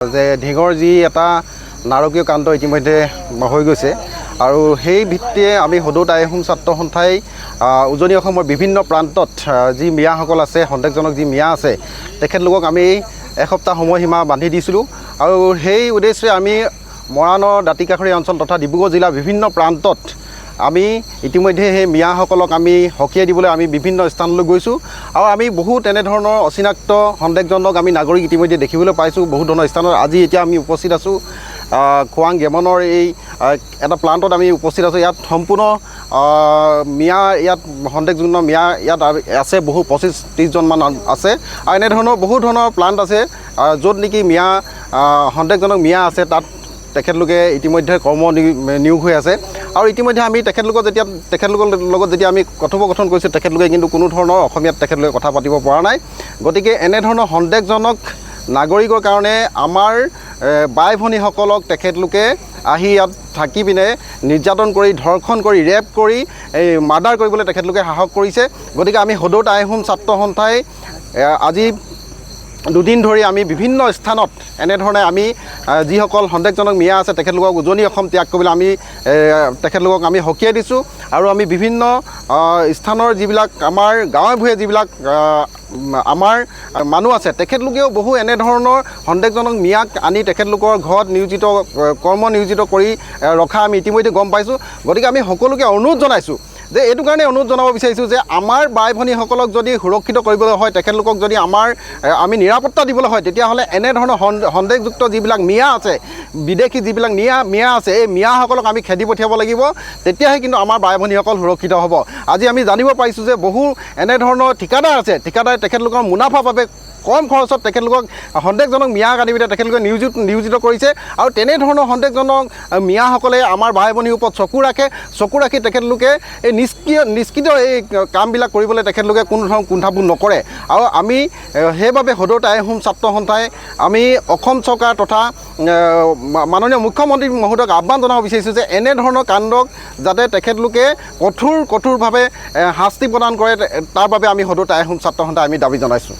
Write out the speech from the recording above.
যে ঢিঙৰ যি এটা নাৰকীয় কাণ্ড ইতিমধ্যে হৈ গৈছে আৰু সেই ভিত্তিয়ে আমি সদৌ টাই আহোম ছাত্ৰ সন্থাই উজনি অসমৰ বিভিন্ন প্ৰান্তত যি মিয়াসকল আছে সন্দেহজনক যি মিয়া আছে তেখেতলোকক আমি এসপ্তাহ সময়সীমা বান্ধি দিছিলোঁ আৰু সেই উদ্দেশ্যে আমি মৰাণৰ দাঁতিকাষৰীয়া অঞ্চল তথা ডিব্ৰুগড় জিলাৰ বিভিন্ন প্ৰান্তত আমি ইতিমধ্যে সেই মিয়াসকলক আমি হকিয়াই দিবলৈ আমি বিভিন্ন স্থানলৈ গৈছোঁ আৰু আমি বহু তেনেধৰণৰ অচিনাক্ত সন্দেহজনক আমি নাগৰিক ইতিমধ্যে দেখিবলৈ পাইছোঁ বহু ধৰণৰ স্থানত। আজি এতিয়া আমি উপস্থিত আছোঁ খোৱাং গেমনৰ এই এটা প্লাণ্টত আমি উপস্থিত আছোঁ। ইয়াত সম্পূৰ্ণ মিয়া ইয়াত সন্দেহযুক্ত মিয়া ইয়াত আছে বহু 25-30জনমান আছে আৰু এনেধৰণৰ বহু ধৰণৰ প্লাণ্ট আছে য'ত নেকি মিয়া সন্দেহজনক মিয়া আছে তাত তেখেতলোকে ইতিমধ্যে কৰ্ম নিয়োগ হৈ আছে আৰু ইতিমধ্যে আমি তেখেতলোকৰ লগত যেতিয়া আমি কথোপকথন কৰিছোঁ তেখেতলোকে কিন্তু কোনো ধৰণৰ অসমীয়াত তেখেতলোকে কথা পাতিব পৰা নাই। গতিকে এনেধৰণৰ সন্দেহজনক নাগৰিকৰ কাৰণে আমাৰ বাই ভনীসকলক তেখেতলোকে আহি ইয়াত থাকি পিনে নিৰ্যাতন কৰি ধৰ্ষণ কৰি ৰেপ কৰি এই মাৰ্ডাৰ কৰিবলৈ তেখেতলোকে সাহস কৰিছে। গতিকে আমি সদৌ টাই আহোম ছাত্ৰ সন্থাই আজি দুদিন ধৰি আমি বিভিন্ন স্থানত এনেধৰণে আমি যিসকল সন্দেহজনক মিয়া আছে তেখেতলোকক উজনি অসম ত্যাগ কৰিবলৈ আমি তেখেতলোকক আমি হকিয়াই দিছোঁ আৰু আমি বিভিন্ন স্থানৰ যিবিলাক আমাৰ গাঁৱে ভূঞে যিবিলাক আমাৰ মানুহ আছে তেখেতলোকেও বহু এনেধৰণৰ সন্দেহজনক মিয়াক আনি তেখেতলোকৰ ঘৰত কৰ্ম নিয়োজিত কৰি ৰখা আমি ইতিমধ্যে গম পাইছোঁ। গতিকে আমি সকলোকে অনুৰোধ জনাইছোঁ যে এইটো কাৰণে অনুৰোধ জনাব বিচাৰিছোঁ যে আমাৰ বাই ভনীসকলক যদি সুৰক্ষিত কৰিবলৈ হয় তেখেতলোকক যদি আমি নিৰাপত্তা দিবলৈ হয় তেতিয়াহ'লে এনেধৰণৰ সন্দেহযুক্ত যিবিলাক মিয়া আছে বিদেশী যিবিলাক মিয়া আছে এই মিয়াসকলক আমি খেদি পঠিয়াব লাগিব। তেতিয়াহে কিন্তু আমাৰ বাই ভনীসকল সুৰক্ষিত হ'ব। আজি আমি জানিব পাৰিছোঁ যে বহু এনেধৰণৰ ঠিকাদাৰ আছে ঠিকাদাৰে তেখেতলোকৰ মুনাফাৰ বাবে কম খৰচত তেখেতলোকক সন্দেহজনক মিয়াক আনি পিনে তেখেতলোকে নিয়োজিত কৰিছে আৰু তেনেধৰণৰ সন্দেহজনক মিয়াসকলে আমাৰ ভাই ভনীৰ ওপৰত চকু ৰাখি তেখেতলোকে এই নিষ্ক্ৰিয় এই কামবিলাক কৰিবলৈ তেখেতলোকে কোনো ধৰণৰ কুণ্ঠাবোধ নকৰে। আৰু আমি সেইবাবে সদৌ টাই আহোম ছাত্ৰ সন্থাই আমি অসম চৰকাৰ তথা মাননীয় মুখ্যমন্ত্ৰী মহোদয়ক আহ্বান জনাব বিচাৰিছোঁ যে এনেধৰণৰ কাণ্ডক যাতে তেখেতলোকে কঠোৰভাৱে শাস্তি প্ৰদান কৰে তাৰ বাবে আমি সদৌ টাই আহোম ছাত্ৰ সন্থাই আমি দাবী জনাইছোঁ।